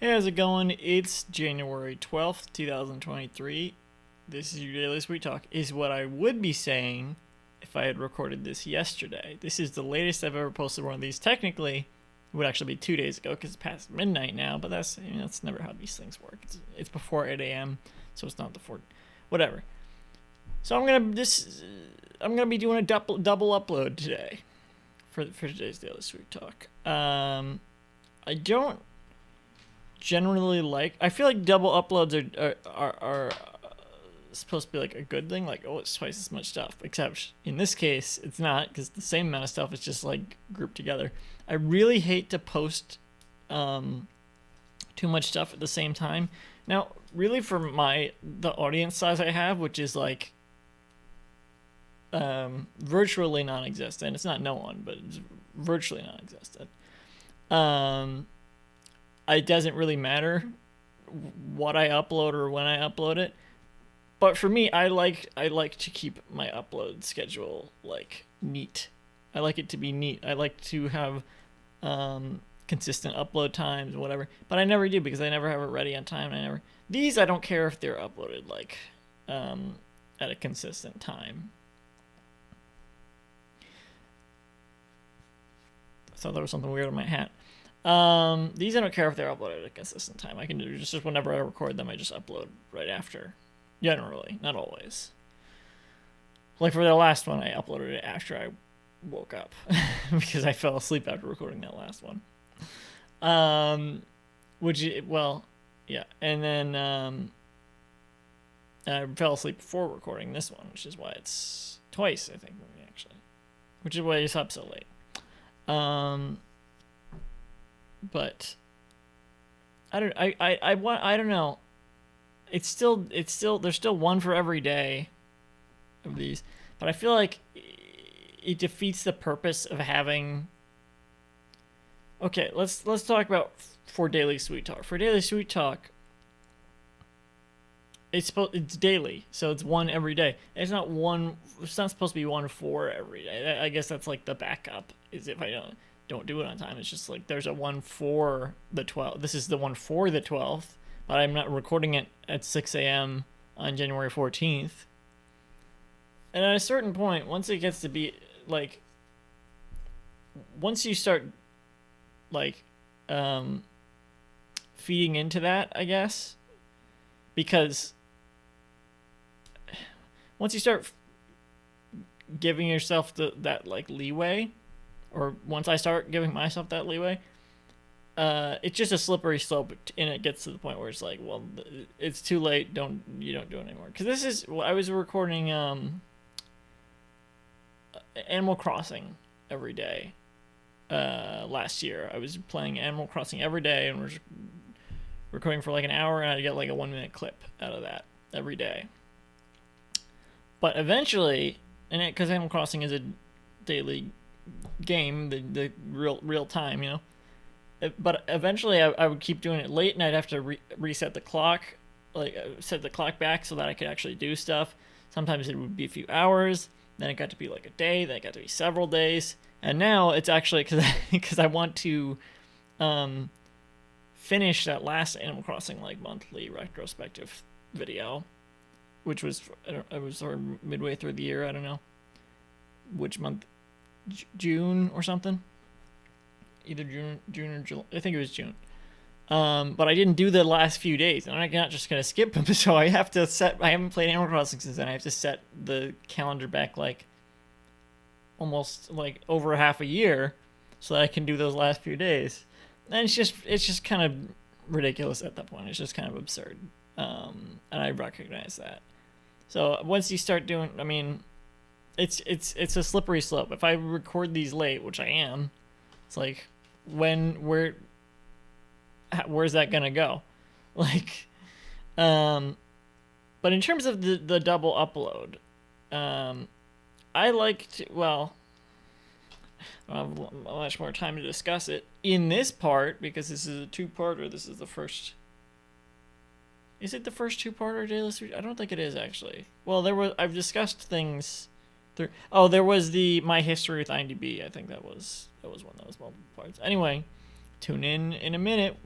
Hey, how's it going? It's January 12th, 2023. This is your Daily Sweet Talk, is what I would be saying if I had recorded this yesterday. This is the latest I've ever posted one of these. Technically, it would actually be 2 days ago because it's past midnight now, but that's never how these things work. It's before 8 a.m., so it's not the 4. Whatever. So I'm gonna be doing a double upload today for today's Daily Sweet Talk. I don't generally like. I feel like double uploads are supposed to be like a good thing. Like, oh, it's twice as much stuff. Except in this case, it's not because the same amount of stuff is just like grouped together. I really hate to post too much stuff at the same time. Now, really, for the audience size I have, which is like virtually non-existent. It's not no one, but it's virtually non-existent. It doesn't really matter what I upload or when I upload it. But for me, I like to keep my upload schedule like neat. I like it to be neat. I like to have consistent upload times, whatever. But I never do because I never have it ready on time. I don't care if they're uploaded like at a consistent time. I thought there was something weird on my hat. These I don't care if they're uploaded at a consistent time. I can do just whenever I record them, I just upload right after. Generally, not always. Like for the last one, I uploaded it after I woke up because I fell asleep after recording that last one. Yeah, and then I fell asleep before recording this one, which is why it's twice, I think, actually, which is why it's up so late. But I don't know. It's still there's still one for every day of these, but I feel like it defeats the purpose of having. Okay, let's talk about for Daily Sweet Talk. For Daily Sweet Talk, it's daily, so it's one every day. It's not one. It's not supposed to be one for every day. I guess that's like the backup. Is if I don't do it on time. It's just like there's a one for the 12th. This is the one for the 12th, but I'm not recording it at 6 a.m. on January 14th. And at a certain point, once it gets to be like, once you start like feeding into that, I guess, because once you start giving yourself that like leeway, or once I start giving myself that leeway, it's just a slippery slope, and it gets to the point where it's like, well, it's too late. You don't do it anymore. Because this is I was recording Animal Crossing every day. Last year, I was playing Animal Crossing every day, and was recording for like an hour, and I'd get like a 1 minute clip out of that every day. But eventually, and because Animal Crossing is a daily game, the real time, you know. But eventually, I would keep doing it late, and I'd have to reset the clock, like set the clock back so that I could actually do stuff. Sometimes it would be a few hours, then it got to be like a day, then it got to be several days, and now it's actually because I want to finish that last Animal Crossing like monthly retrospective video, which was it was sort of midway through the year. I don't know which month, June or something. Either June or July. I think it was June. But I didn't do the last few days, and I'm not just gonna skip them. So I have to set. I haven't played Animal Crossing since then. I have to set the calendar back like almost like over half a year, so that I can do those last few days. And it's just kind of ridiculous at that point. It's just kind of absurd, and I recognize that. So once you start doing, I mean, it's a slippery slope. If I record these late, which I am, it's like where's that gonna go? Like, but in terms of the double upload, I like to, well, I don't have much more time to discuss it in this part because this is a two-parter. This is the first. Is it the first two-parter, Daily Street? I don't think it is actually. Well, I've discussed things. There was the my history with IMDb. I think that was one that was multiple parts. Anyway, tune in a minute